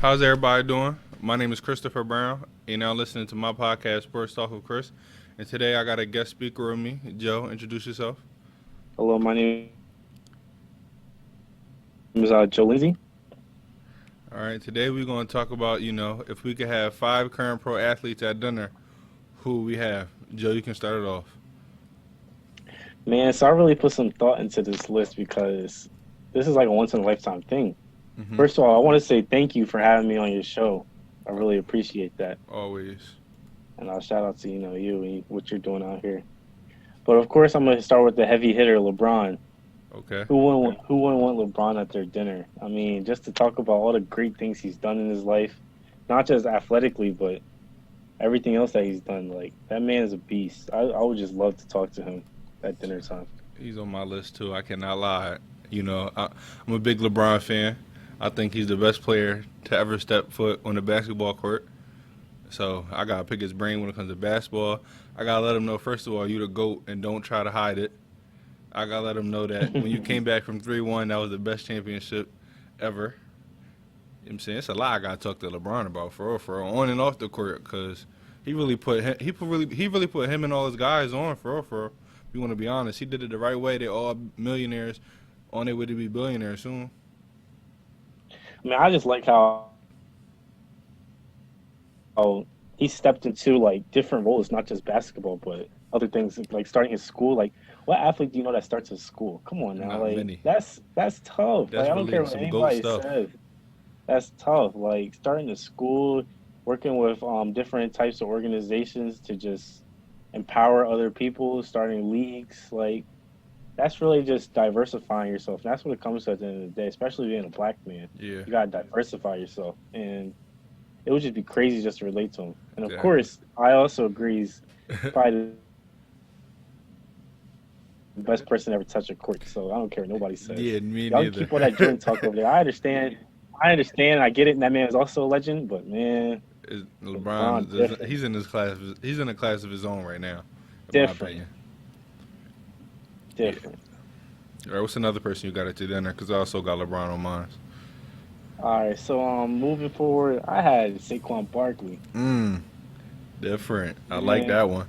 How's everybody doing? My name is Christopher Brown. You're now listening to my podcast, Sports Talk with Chris. And today I got a guest speaker with me. Joe, introduce yourself. Hello, my name is Joe Lindsay. All right, today we're going to talk about, if we could have five current pro athletes at dinner, who we have. Joe, you can start it off. Man, so I really put some thought into this list because this is like a once in a lifetime thing. Mm-hmm. First of all, I want to say thank you for having me on your show. I really appreciate that. Always. And I'll shout out to, you and what you're doing out here. But of course, I'm going to start with the heavy hitter, LeBron. Okay. Who wouldn't want LeBron at their dinner? I mean, just to talk about all the great things he's done in his life, not just athletically, but everything else that he's done. Like, that man is a beast. I would just love to talk to him at dinner time. He's on my list, too. I cannot lie. I'm a big LeBron fan. I think he's the best player to ever step foot on the basketball court. So I got to pick his brain when it comes to basketball. I got to let him know, first of all, you the GOAT and don't try to hide it. I got to let him know that when you came back from 3-1, that was the best championship ever. You know what I'm saying? It's a lot I got to talk to LeBron about, for real, on and off the court, because he really put him and all his guys on, for real. If you want to be honest, he did it the right way. They're all millionaires on their way to be billionaires soon. I mean, I just like how he stepped into like different roles, not just basketball, but other things like starting his school. Like, what athlete do you know that starts his school? Come on now, Not like many. that's tough. That's Like, I don't really care what some GOAT anybody stuff. says. That's tough. Like starting a school, working with different types of organizations to just empower other people, starting leagues, like that's really just diversifying yourself. That's what it comes to at the end of the day, especially being a black man. Yeah, You gotta diversify yourself, and it would just be crazy just to relate to him. And of exactly. course, I also agree he's probably the best person to ever touch a court. So I don't care what nobody says. Yeah, me Y'all can neither. keep all that Jordan talk over there. I understand. I get it. And that man is also a legend, but man, LeBron LeBron, different, he's in his class. He's in a class of his own right now, in my different, opinion. Yeah. different. All right, what's another person you got at your dinner? Because I also got LeBron on mine. All right, so moving forward, I had Saquon Barkley. Mm, different. I like Man, that one.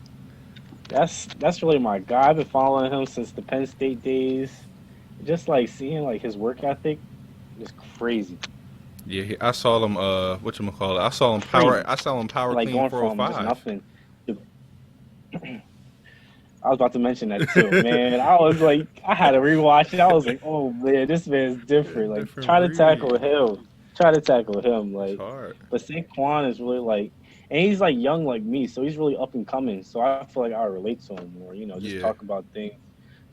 that's really my guy. I've been following him since the Penn State days. Just like seeing like his work ethic is crazy, Yeah, I saw him. Whatchamacallit? I saw him power. crazy. I saw him power Like clean going from just 405. nothing to I was about to mention that too, man. I was like, I had to rewatch it. I was like, oh man, this man's different. Like, Different breed. try to tackle him. It's Like, hard. but Saquon is really like, and he's like young like me, so he's really up and coming. So I feel like I relate to him more. Just Yeah. talk about things,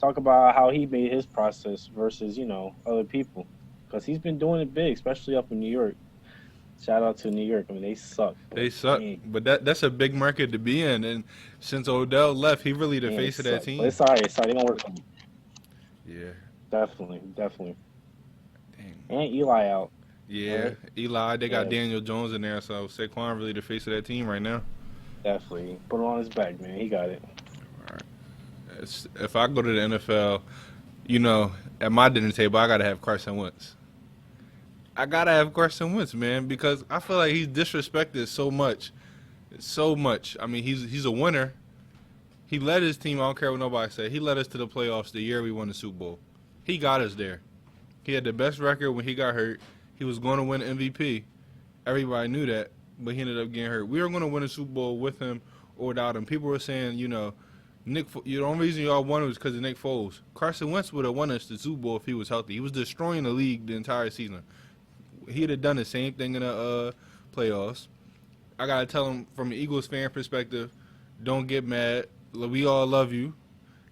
talk about how he made his process versus other people, because he's been doing it big, especially up in New York. Shout out to New York. I mean, they suck, but They suck, dang, but that's a big market to be in. And since Odell left, he really the man, they face of that suck. But team. it's all right. It's all right. They gonna work on him. Yeah. Definitely, definitely. Dang. And Eli out. Yeah, Right? Eli. They got Yeah, Daniel Jones in there, so Saquon really the face of that team right now. definitely. Put him on his back, man. He got it. All right. If I go to the NFL, you know, at my dinner table, I gotta have Carson Wentz. I gotta have Carson Wentz, man, because I feel like he's disrespected so much. I mean, he's a winner. He led his team. I don't care what nobody say. He led us to the playoffs the year we won the Super Bowl. He got us there. He had the best record when he got hurt. He was going to win MVP. Everybody knew that, but he ended up getting hurt. We were going to win a Super Bowl with him or without him. People were saying, the only reason y'all won was because of Nick Foles. Carson Wentz would have won us the Super Bowl if he was healthy. He was destroying the league the entire season. He'd have done the same thing in the playoffs. I got to tell him from an Eagles fan perspective, don't get mad. We all love you.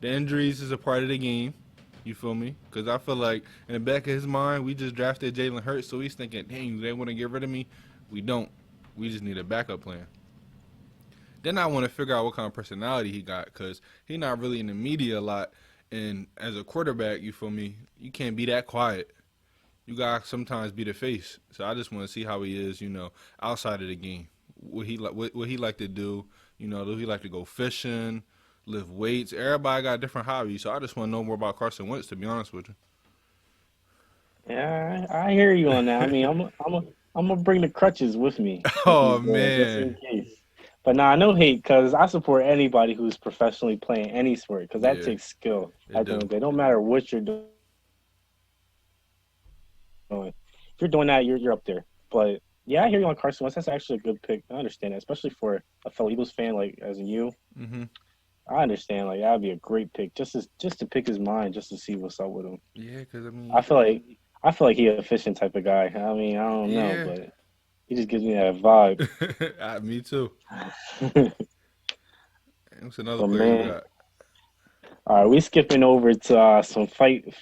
The injuries is a part of the game. You feel me? Because I feel like in the back of his mind, we just drafted Jalen Hurts, so he's thinking, dang, they want to get rid of me. We don't. We just need a backup plan. Then I want to figure out what kind of personality he got, because he's not really in the media a lot. And as a quarterback, you feel me? You can't be that quiet. You got to sometimes be the face. So I just want to see how he is, outside of the game. What he like to do. Do he like to go fishing, lift weights? Everybody got different hobbies, so I just want to know more about Carson Wentz, to be honest with Yeah, I hear you on that. I you. mean, I'm I'm gonna bring the crutches with me if Oh he's there, just in man, case. But nah, no hate, because I support anybody who's professionally playing any sport, because that yeah, takes skill. it At the end do. of the day, don't matter what you're doing. If you're doing that, you're up there. But yeah, I hear you on Carson Wentz. That's actually a good pick. I understand that, especially for a fellow Eagles fan like as in you. Hmm. I understand. Like that'd be a great pick, just to pick his mind, just to see what's up with him. Yeah, because I I mean, feel like I feel like he a efficient type of guy. I mean, I don't know, yeah, but he just gives me that vibe. me too. What's another But player you man, got? all right, we skipping over to some fighters,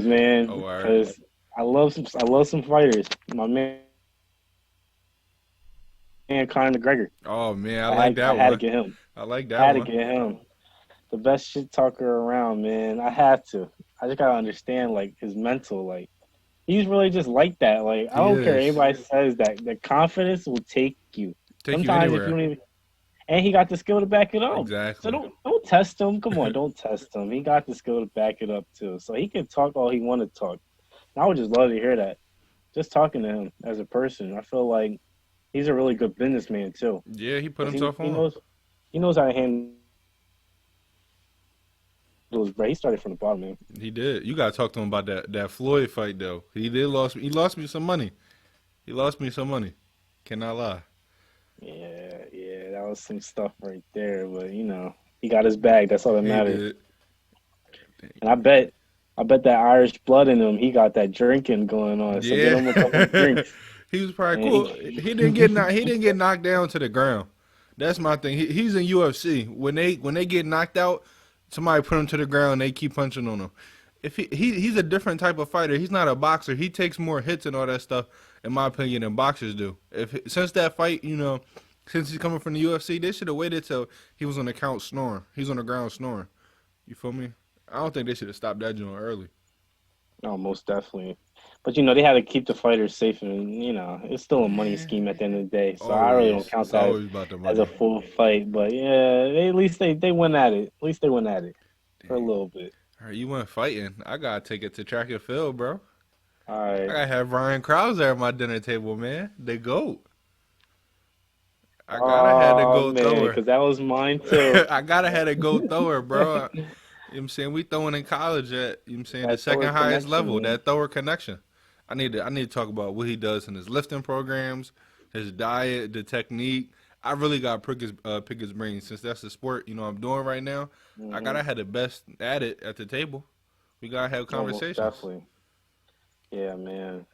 Oh, man, all right. because I love some fighters. My man Conor McGregor. Oh man, I like I that had to one. get him. I like I that had to one. get him. The best shit talker around, man. I had to. I just gotta understand like his mental, like he's really just like that. Like I He don't care is. anybody says that the confidence will take you. Take you Sometimes if you anywhere. don't even and he got the skill to back it up. So Exactly. don't test him. Come on, don't test him. He got the skill to back it up too. So he can talk all he want to talk. And I would just love to hear that. Just talking to him as a person, I feel like he's a really good businessman too, Yeah, he put because himself on. he knows how to handle his bread. He started from the bottom, man. He did. You gotta talk to him about that Floyd fight though. He did lost. He lost me some money. He lost me some money. Cannot lie. Yeah, that was some stuff right there. But he got his bag. That's all that He matters. did. And I bet that Irish blood in him. He got that drinking going on. So get Yeah. him a couple of drinks, He was probably and cool. He didn't get knocked down to the ground. That's my thing. He's in UFC. When they get knocked out, somebody put him to the ground and they keep punching on him. If he's a different type of fighter. He's not a boxer. He takes more hits and all that stuff, in my opinion, than boxers do. If since that fight, since he's coming from the UFC, they should have waited till he was on the count snoring. He's on the ground snoring. You feel me? I don't think they should have stopped that joint early. oh, most definitely. But they had to keep the fighters safe, and it's still a money Yeah, scheme at the end of the day. So I really don't always. count It's that always about the as a money. full fight. But yeah, at least they went at it. At least they went at it for a little bit. All right, you went fighting. I gotta take it to track and field, bro. All I right. gotta have Ryan Krauser at my dinner table, man. The GOAT. I gotta have the Oh GOAT man, thrower. because that was mine too. I gotta have the GOAT thrower, bro. You know what I'm saying? We throwing in college at, the That thrower second highest connection, level, man. that thrower connection. I need to talk about what he does in his lifting programs, his diet, the technique. I really gotta pick his brain since that's the sport, I'm doing right now. I Hmm. gotta have the best at it at the table. We gotta have Almost conversations. definitely. Yeah, man.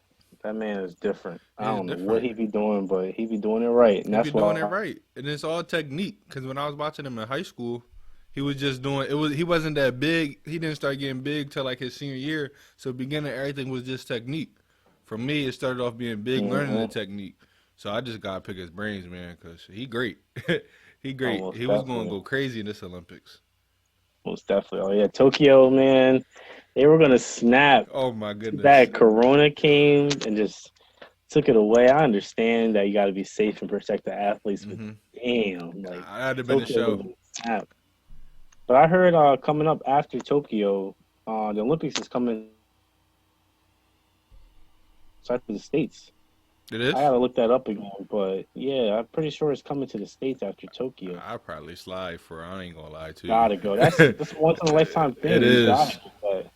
That man is different. I It's don't know what different. he be doing, but he be doing it right, and He be that's doing it why. right, and it's all technique. Because when I was watching him in high school, he was just doing it. He wasn't that big. He didn't start getting big till like his senior year. So beginning everything was just technique. For me, it started off being big, learning the Hmm. technique. So I just gotta pick his brains, man, because he great. He great. Almost He was gonna definitely. go crazy in this Olympics. Most definitely. Oh yeah, Tokyo, man. They were gonna snap. Oh my goodness. That Corona came and just took it away. I understand that you got to be safe and protect the athletes, but Hmm. damn, like I'd have been a Tokyo was show. gonna snap. But I heard coming up after Tokyo, the Olympics is coming to the states. It I is. gotta look that up again, but yeah, I'm pretty sure it's coming to the states after Tokyo. I probably slide for. I ain't gonna lie to you. Gotta go. That's a once in a lifetime It thing. You gotta is. do that.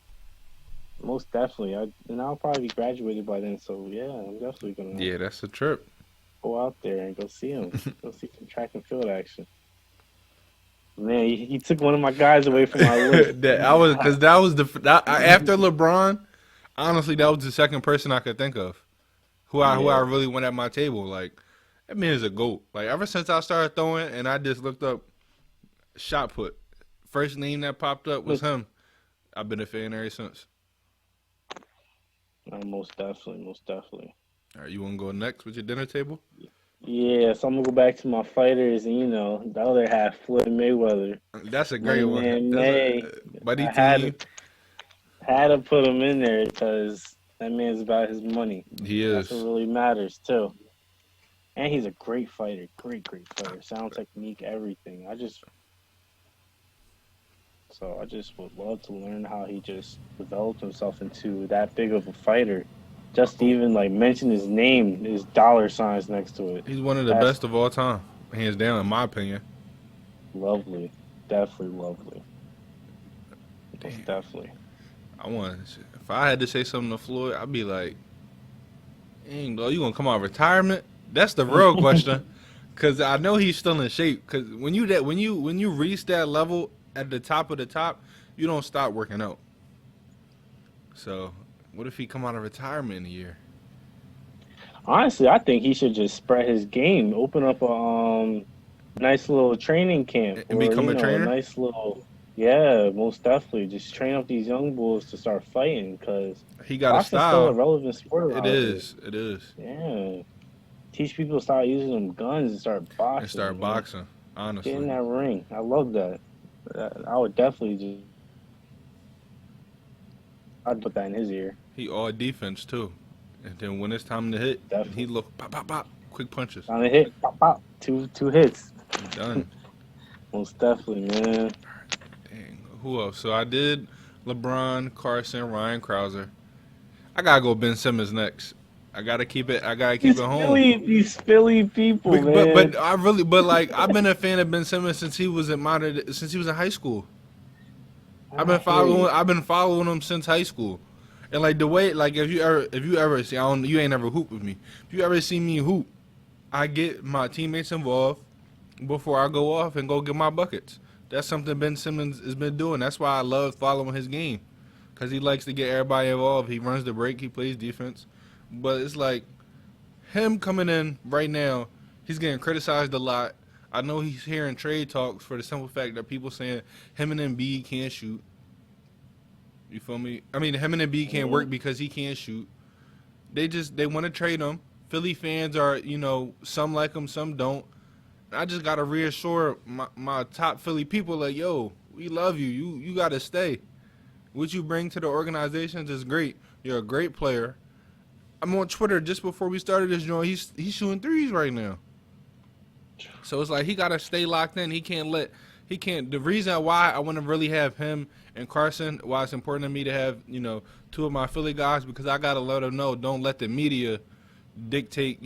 Most definitely. And I'll probably be graduated by then, so yeah, I'm definitely gonna Yeah, that's a trip. go out there and go see him. Go see some track and field action. Man, he took one of my guys away from my list. That I was because that was after LeBron. Honestly, that was the second person I could think of who I Yeah, really want at my table. Like that man is a goat. Like ever since I started throwing and I just looked up shot put, first name that popped up was look, him. I've been a fan ever since. most definitely, most definitely. All right, you want to go next with your dinner table? Yeah, so I'm gonna go back to my fighters, and the other half, Floyd Mayweather, That's a great Money one. Man That's a May. buddy I team. had to put him in there because that man's about his money. He That's what is. really matters too. And he's a great fighter, great fighter. Sound technique, everything. I just would love to learn how he just developed himself into that big of a fighter just to even like mention his name, there's dollar signs next to it. He's one of the That's best of all time, hands down, in my opinion. lovely, definitely lovely, most Damn. definitely. If I had to say something to Floyd, I'd be like, "Dang, bro, you gonna come out of retirement?" That's the real question, because I know he's still in shape. Because when you reach that level at the top of the top, you don't stop working out. So, what if he come out of retirement in a year? Honestly, I think he should just spread his game, open up a nice little training camp, And or become a a trainer? nice little, yeah, most definitely. Just train up these young bulls to start fighting, because He got a boxing's still a style. relevant sport It out here. is. It is. Yeah, teach people to start using them guns and start And start boxing. boxing. Get Honestly, in that ring. I love that. I would definitely just. I'd put that in his ear. he all defense too. And then when it's time to hit, Definitely. he look pop pop pop, quick punches. On the hit, pop, pop, two hits. Done. Most definitely, man. Dang. Who else? So I did LeBron, Carson, Ryan Krauser. I gotta go Ben Simmons next. I gotta keep it home. These Philly people, man. But I've been a fan of Ben Simmons since he was in high school. I've been following him since high school. And like the way, like if you ever see, you ain't never hoop with me. If you ever see me hoop, I get my teammates involved before I go off and go get my buckets. That's something Ben Simmons has been doing. That's why I love following his game, because he likes to get everybody involved. He runs the break. He plays defense. But it's like him coming in right now, he's getting criticized a lot. I know he's hearing trade talks for the simple fact that people saying him and Embiid can't shoot. You feel me? I mean, him and Embiid can't work because he can't shoot. They want to trade him. Philly fans are, some like him, some don't. I just gotta reassure my top Philly people, like, yo, we love you. You gotta stay. What you bring to the organizations is great. You're a great player. I'm on Twitter just before we started this joint. He's shooting threes right now. So it's like he gotta stay locked in. He can't. The reason why I want to really have him and Carson, why it's important to me to have two of my Philly guys, because I gotta let them know, don't let the media dictate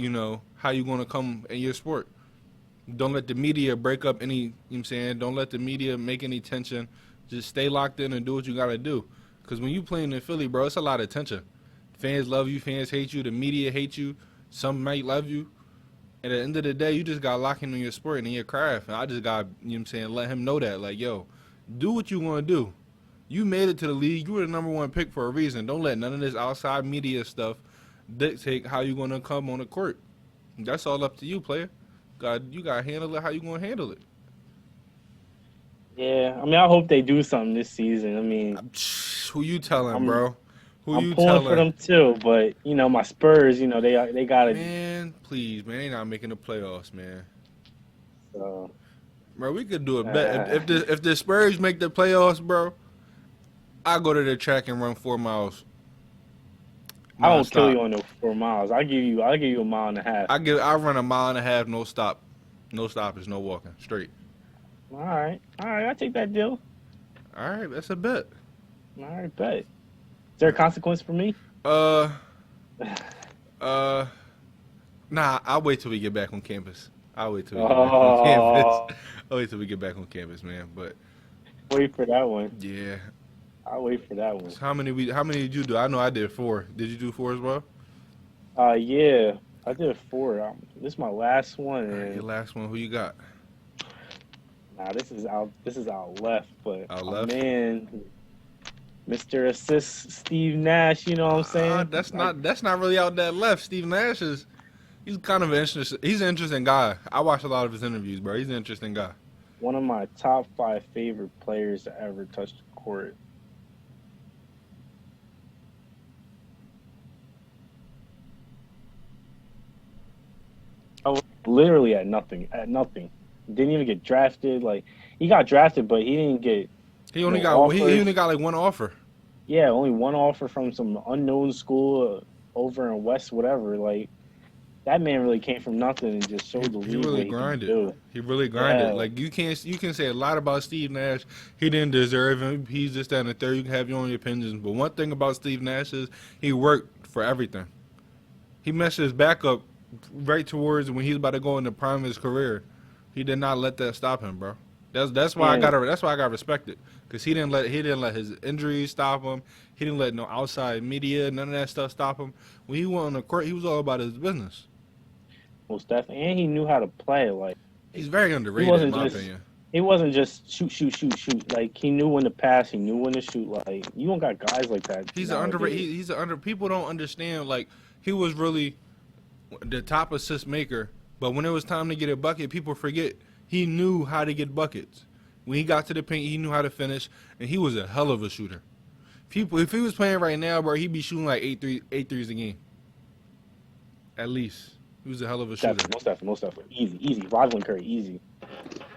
how you gonna come in your sport. Don't let the media break up any. You know what I'm saying? Don't let the media make any tension. Just stay locked in and do what you gotta do. Because when you playing in Philly, bro, it's a lot of tension. Fans love you, fans hate you, the media hate you, some might love you. And at the end of the day, you just got to lock in on your sport and in your craft. And I just got to, let him know that. Like, yo, do what you want to do. You made it to the league. You were the number one pick for a reason. Don't let none of this outside media stuff dictate how you're going to come on the court. That's all up to you, player. You got to handle it how you going to handle it. Yeah, I mean, I hope they do something this season. I mean, who you telling, bro? I'm pulling for them too, but my Spurs, they gotta. Man, please, man, they not making the playoffs, man. So, bro, we could do a bet. If the Spurs make the playoffs, bro, I go to the track and run 4 miles. I won't kill you on those 4 miles. I'll give you a mile and a half. I run a mile and a half, no stop, no stoppage, no walking, straight. All right, I take that deal. All right, that's a bet. All right, bet. Is there a consequence for me? Nah, I'll wait till we get back on campus. I'll wait till we get back on campus. I'll wait till we get back on campus, man. But wait for that one. Yeah. I'll wait for that one. So how many did you do? I know I did 4. Did you do 4 as well? Yeah, I did 4. This is my last one. All right, your last one. Who you got? Nah, this is out left, but out left? Man, Mr. Assist Steve Nash, you know what I'm saying? That's not really out that left. Steve Nash he's kind of he's an interesting guy. I watch a lot of his interviews, bro. He's an interesting guy. One of my top 5 favorite players to ever touch the court. Oh, literally at nothing. Didn't even get drafted. Like, he got drafted, but he didn't get. He only got like one offer. Yeah, only one offer from some unknown school over in West whatever. Like, that man really came from nothing and just showed the league. He really grinded. He really grinded. Yeah. Like, you can say a lot about Steve Nash. He didn't deserve him. He's just down the third. You can have your own opinions. But one thing about Steve Nash is he worked for everything. He messed his back up right towards when he was about to go in the prime of his career. He did not let that stop him, bro. That's why And I got respected because he didn't let his injuries stop him. He didn't let no outside media, none of that stuff stop him. When he went on the court, he was all about his business. most definitely, and he knew how to play. Like He's very he underrated in wasn't my just opinion. he wasn't just shoot, shoot, shoot, shoot. Like he knew when to pass, he knew when to shoot. Like you don't got guys like that He's an underrated. nowadays. He's an under. People don't understand. Like he was really the top assist maker, but when it was time to get a bucket, people forget he knew how to get buckets. When he got to the paint, he knew how to finish, and he was a hell of a shooter. People, if he was playing right now, bro, he'd be shooting like eight threes a game, at least. He was a hell of a shooter. Definitely, most definitely, most definitely. Easy, easy. Roslyn Curry, easy.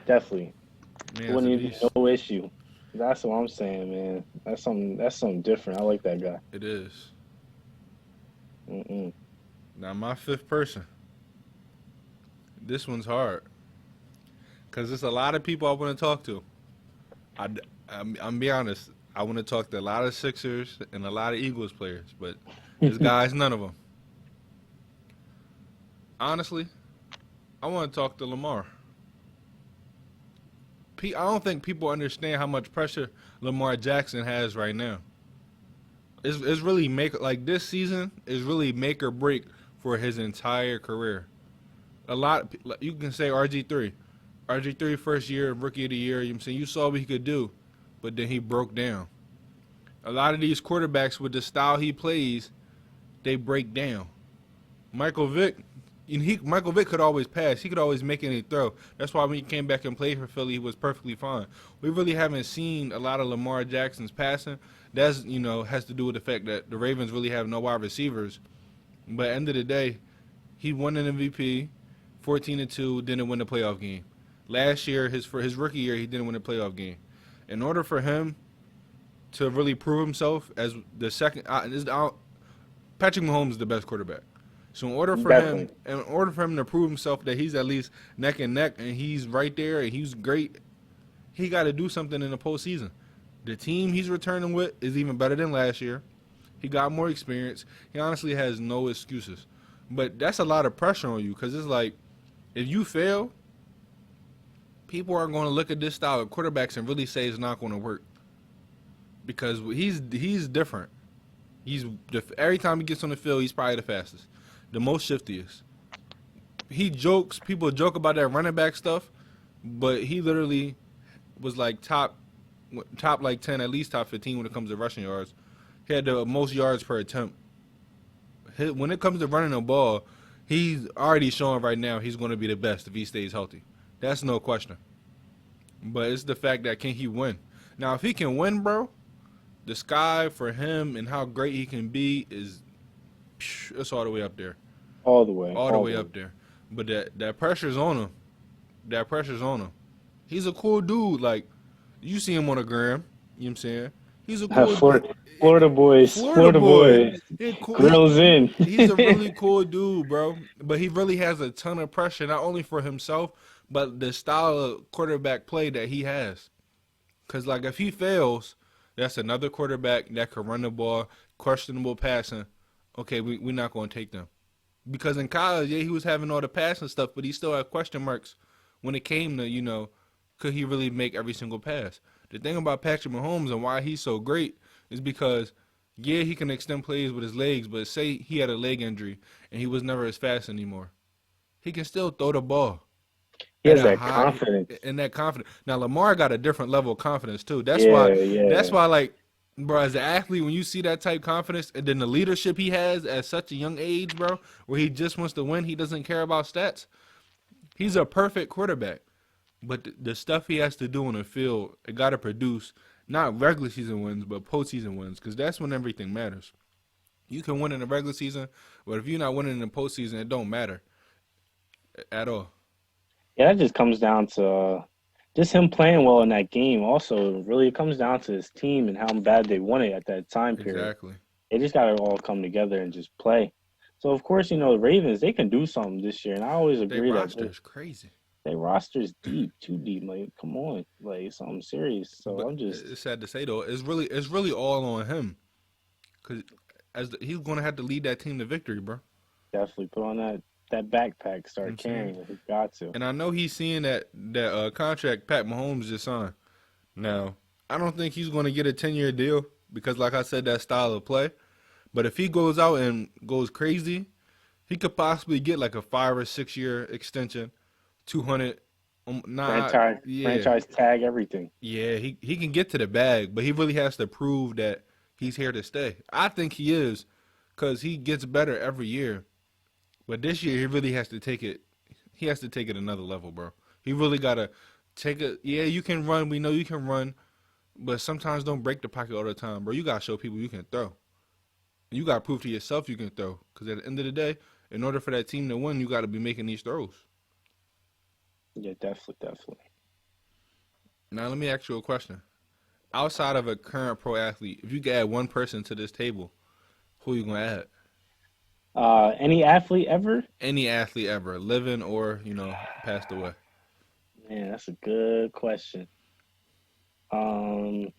Definitely. Man's a Wouldn't even be beast. no issue. That's what I'm saying, man. That's something different. I like that guy. It is. Mm-mm. Now my fifth person. This one's hard because there's a lot of people I want to talk to. I, I'm be honest. I want to talk to a lot of Sixers and a lot of Eagles players, but this guy's none of them. Honestly, I want to talk to Lamar. I don't think people understand how much pressure Lamar Jackson has right now. It's really this season is really make or break for his entire career. You can say RG3 first year rookie of the year. You know what I'm saying, you saw what he could do, but then he broke down. A lot of these quarterbacks with the style he plays, they break down. Michael Vick, Michael Vick could always pass. He could always make any throw. That's why when he came back and played for Philly, he was perfectly fine. We really haven't seen a lot of Lamar Jackson's passing. That's has to do with the fact that the Ravens really have no wide receivers. But at the end of the day, he won an MVP, 14-2, didn't win the playoff game. Last year, for his rookie year, he didn't win a playoff game. In order for him to really prove himself as the second, Patrick Mahomes is the best quarterback. So Definitely. in order for him to prove himself that he's at least neck and neck and he's right there and he's great, he got to do something in the postseason. The team he's returning with is even better than last year. He got more experience. He honestly has no excuses. But that's a lot of pressure on you because it's like if you fail, people are going to look at this style of quarterbacks and really say it's not going to work because he's different. Every time he gets on the field, he's probably the fastest, the most shiftiest. People joke about that running back stuff, but he literally was like top like 10, at least top 15 when it comes to rushing yards. He had the most yards per attempt. When it comes to running the ball, he's already showing right now he's going to be the best if he stays healthy. That's no question. But it's the fact that can he win? Now, if he can win, bro, the sky for him and how great he can be it's all the way up there. All the way. All the way up there. But that pressure's on him. That pressure's on him. He's a cool dude. Like, you see him on the gram. You know what I'm saying? He's a cool dude. Florida boys. Florida boys. Grills in. He's a really cool dude, bro. But he really has a ton of pressure, not only for himself, but the style of quarterback play that he has. Because, like, if he fails, that's another quarterback that can run the ball, questionable passing. Okay, we're not going to take them. Because in college, yeah, he was having all the passing stuff, but he still had question marks when it came to, could he really make every single pass? The thing about Patrick Mahomes and why he's so great is because, yeah, he can extend plays with his legs, but say he had a leg injury and he was never as fast anymore. He can still throw the ball. He has that confidence. And that confidence. Now, Lamar got a different level of confidence, too. That's Yeah. why, like, bro, as an athlete, when you see that type of confidence and then the leadership he has at such a young age, bro, where he just wants to win, he doesn't care about stats. He's a perfect quarterback. But the stuff he has to do on the field, it got to produce not regular season wins, but postseason wins, because that's when everything matters. You can win in the regular season, but if you're not winning in the postseason, it don't matter at all. Yeah, that just comes down to just him playing well in that game. Also, really, it comes down to his team and how bad they won it at that time period. Exactly. They just got to all come together and just play. So, of course, the Ravens, they can do something this year, and I always agree Their that roster is crazy. their roster's deep, too deep. Like, come on, like something serious. So But I'm just it's sad to say though, it's really all on him, because he's going to have to lead that team to victory, bro. Definitely put on that backpack, You know what start I'm saying? carrying it. He got to. And I know he's seeing that contract Pat Mahomes just signed. Now, I don't think he's going to get a 10-year deal because, like I said, that style of play. But if he goes out and goes crazy, he could possibly get like a 5 or 6 year extension, 200. Not yeah, Franchise tag, everything. yeah. He can get to the bag, but he really has to prove that he's here to stay. I think he is, cause he gets better every year. But this year he really has to take it. He has to take it another level, bro. He really gotta take it. Yeah, you can run. We know you can run, but sometimes don't break the pocket all the time, bro. You gotta show people you can throw. You gotta prove to yourself you can throw. Cause at the end of the day, in order for that team to win, you gotta be making these throws. Yeah, definitely, definitely. Now let me ask you a question. Outside of a current pro athlete, if you could add one person to this table, who you gonna add? Any athlete ever? Any athlete ever, living or passed away. Man, that's a good question. Um,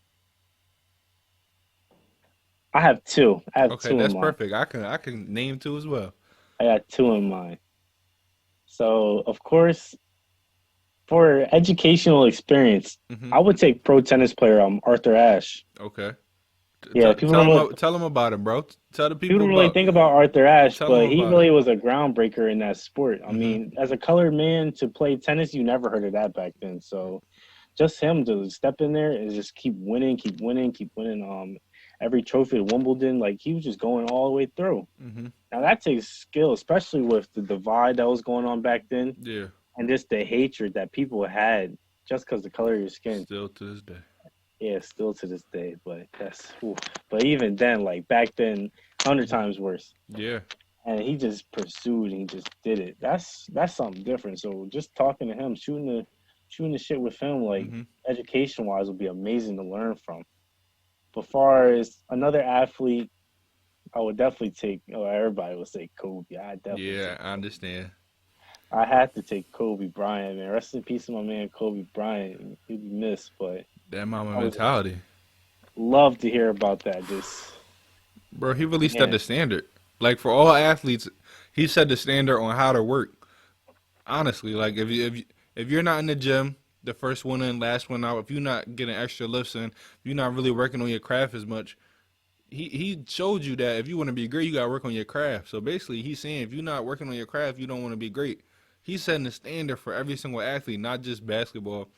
I have two. I have Okay, two in that's mind. perfect. I can name two as well. I got two in mind. So, of course, for educational experience, Hmm. I would take pro tennis player Arthur Ashe. Okay. Yeah, people don't know. Tell them about it, bro. Tell the People people don't really about. think about Arthur Ashe, Tell them but he about it. really was a groundbreaker in that sport. I Hmm. mean, as a colored man to play tennis, you never heard of that back then. So just him to step in there and just keep winning, keep winning, keep winning. Every trophy at Wimbledon, like he was just going all the way through. Hmm. Now that takes skill, especially with the divide that was going on back then, Yeah. and just the hatred that people had just because the color of your skin. Still to this day. Yeah, still to this day, but that's. Oof. But even then, like back then, 100 times worse. Yeah. And he just pursued and he just did it. That's something different. So just talking to him, shooting the shit with him, like Hmm. education wise, would be amazing to learn from. But far as another athlete, I would definitely take. Oh, everybody would say Kobe. I definitely Yeah, take I Kobe. understand. I had to take Kobe Bryant, man. Rest in peace to my man Kobe Bryant. He'd be missed, but That mama I would mentality, love to hear about that. Just bro. He really set man, the standard. Like for all athletes, he set the standard on how to work. Honestly, like if you're not in the gym, the first one in, last one out. If you're not getting extra lifts in, if you're not really working on your craft as much. He showed you that if you want to be great, you gotta work on your craft. So basically, he's saying if you're not working on your craft, you don't want to be great. He's setting the standard for every single athlete, not just basketball,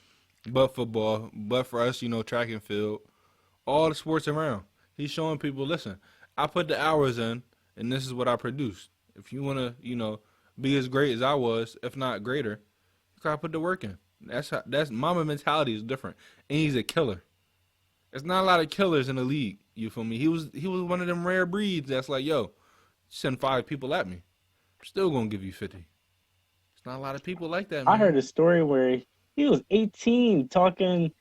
but football, but for us, track and field, all the sports around. He's showing people, listen, I put the hours in, and this is what I produced. If you want to, be as great as I was, if not greater, you gotta put the work in. That's mama mentality is different, and he's a killer. There's not a lot of killers in the league. You feel me? He was one of them rare breeds that's like, yo, send 5 people at me. I'm still gonna give you 50. It's not a lot of people like that, I man. heard a story where he was 18 talking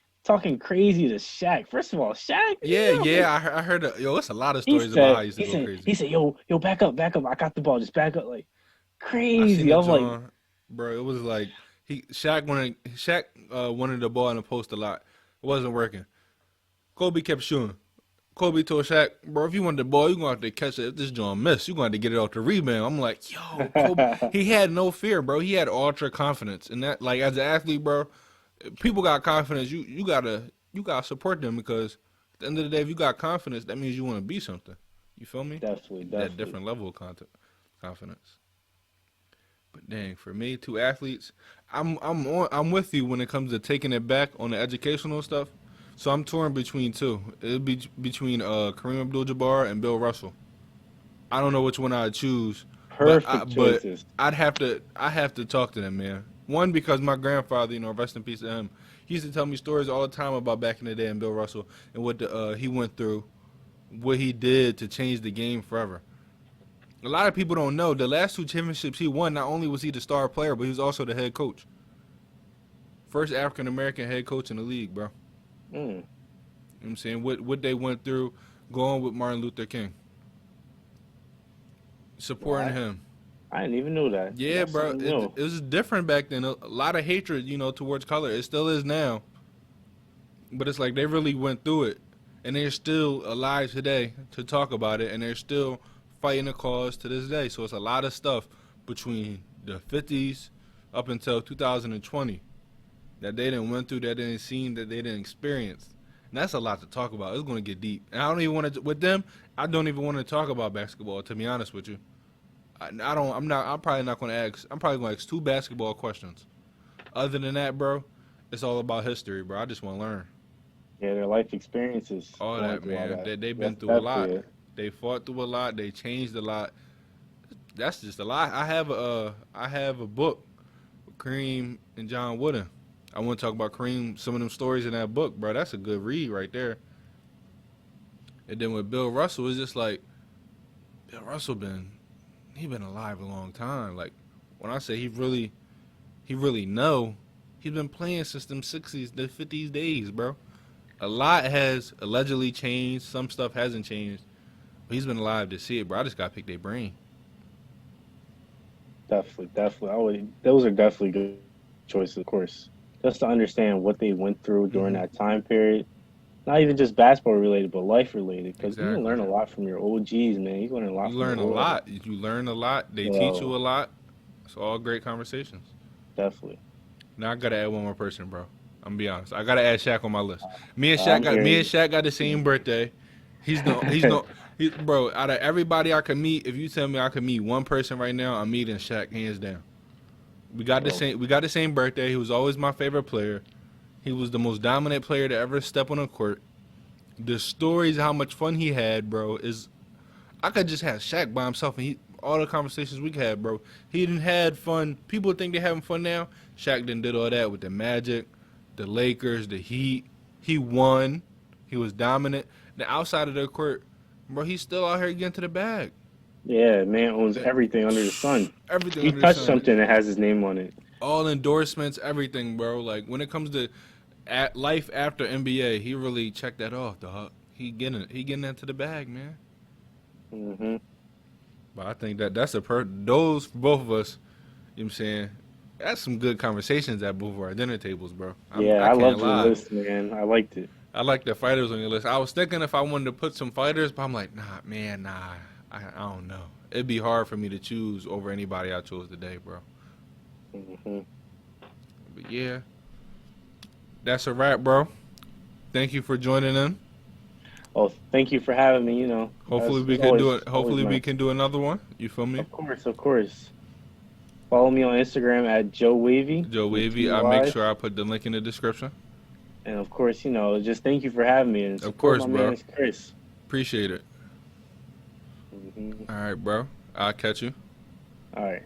crazy to Shaq. First of all, Shaq, Yeah, yeah. I heard. Yo, it's a lot of he stories about how said, he used to he go said, crazy. he said, yo, back up, back up. I got the ball. Just back up. Like I seen crazy. the I'm like, John, bro. It was like Shaq wanted the ball in the post a lot. It wasn't working. Kobe kept shooting. Kobe told Shaq, bro, if you want the ball, you're going to have to catch it. If this joint miss, you're going to have to get it off the rebound. I'm like, yo, Kobe. He had no fear, bro. He had ultra confidence. And that, like, as an athlete, bro, people got confidence. You gotta support them because at the end of the day, if you got confidence, that means you want to be something. You feel me? definitely, That definitely. different level of confidence. But dang, for me, two athletes, I'm with you when it comes to taking it back on the educational stuff. So I'm torn between two. It'd be between Kareem Abdul-Jabbar and Bill Russell. I don't know which one I'd choose, but Perfect but choices. I have to talk to them, man. One because my grandfather, rest in peace to him. He used to tell me stories all the time about back in the day and Bill Russell and what he went through, what he did to change the game forever. A lot of people don't know the last two championships he won. Not only was he the star player, but he was also the head coach. First African American head coach in the league, bro. Mm, You know what I'm saying? What they went through going with Martin Luther King, supporting well, him. I didn't even know that. Yeah, That's bro. something It new. was different back then. A lot of hatred, towards color. It still is now. But it's like they really went through it. And they're still alive today to talk about it. And they're still fighting the cause to this day. So it's a lot of stuff between the 50s up until 2020 that they didn't went through, that they didn't see, that they didn't experience. And that's a lot to talk about. It's going to get deep. And I don't even want to, with them, I don't even want to talk about basketball, to be honest with you. I'm probably going to ask 2 basketball questions. Other than that, bro, it's all about history, bro. I just want to learn. Yeah, their life experiences. All that, man. All that. They've been That's through a lot. it. They fought through a lot. They changed a lot. That's just a lot. I have a book with Kareem and John Wooden. I want to talk about Kareem, some of them stories in that book, bro. That's a good read right there. And then with Bill Russell, it's just like Bill Russell been alive a long time. Like when I say he really know, he's been playing since them 60s, the 50s days, bro. A lot has allegedly changed. Some stuff hasn't changed. But he's been alive to see it, bro. I just got to pick their brain. Definitely. Those are definitely good choices, of course. Just to understand what they went through during that time period. Not even just basketball related, but life related. Because you can learn a lot from your OGs, man. You learn a lot. You learn a lot. You learn a lot. They teach you a lot. It's all great conversations. Definitely. Now I gotta add one more person, bro. I'm gonna be honest. I gotta add Shaq on my list. Me and Shaq got the same birthday. Bro. Out of everybody I could meet, if you tell me I could meet one person right now, I'm meeting Shaq hands down. We got the same birthday. He was always my favorite player. He was the most dominant player to ever step on a court. The stories, how much fun he had, bro, is I could just have Shaq by himself and all the conversations we had, bro. He didn't had fun. People think they're having fun now. Shaq done did all that with the Magic, the Lakers, the Heat. He won. He was dominant. The outside of the court, bro, he's still out here getting to the bag. Yeah, man owns everything under the sun. Everything he under the touched sun. something that has his name on it. All endorsements, everything, bro. Like when it comes to life after NBA, he really checked that off, dog. He getting into the bag, man. Mm-hmm. But I think that's those for both of us. You know what I'm saying? That's some good conversations at both of our dinner tables, bro. I love the list, man. I liked it. I like the fighters on your list. I was thinking if I wanted to put some fighters, but I'm like, nah. I don't know. It'd be hard for me to choose over anybody I chose today, bro. Mm-hmm. But yeah, that's a wrap, bro. Thank you for joining in. Oh, thank you for having me. You know, hopefully we can do it. Hopefully we can do another one. You feel me? Of course. Follow me on Instagram at Joe Wavy. Joe Wavy. I'll make sure I put the link in the description. And of course, you know, just thank you for having me. And of course, my bro. Man is Chris. Appreciate it. Mm-hmm. All right, bro. I'll catch you. All right.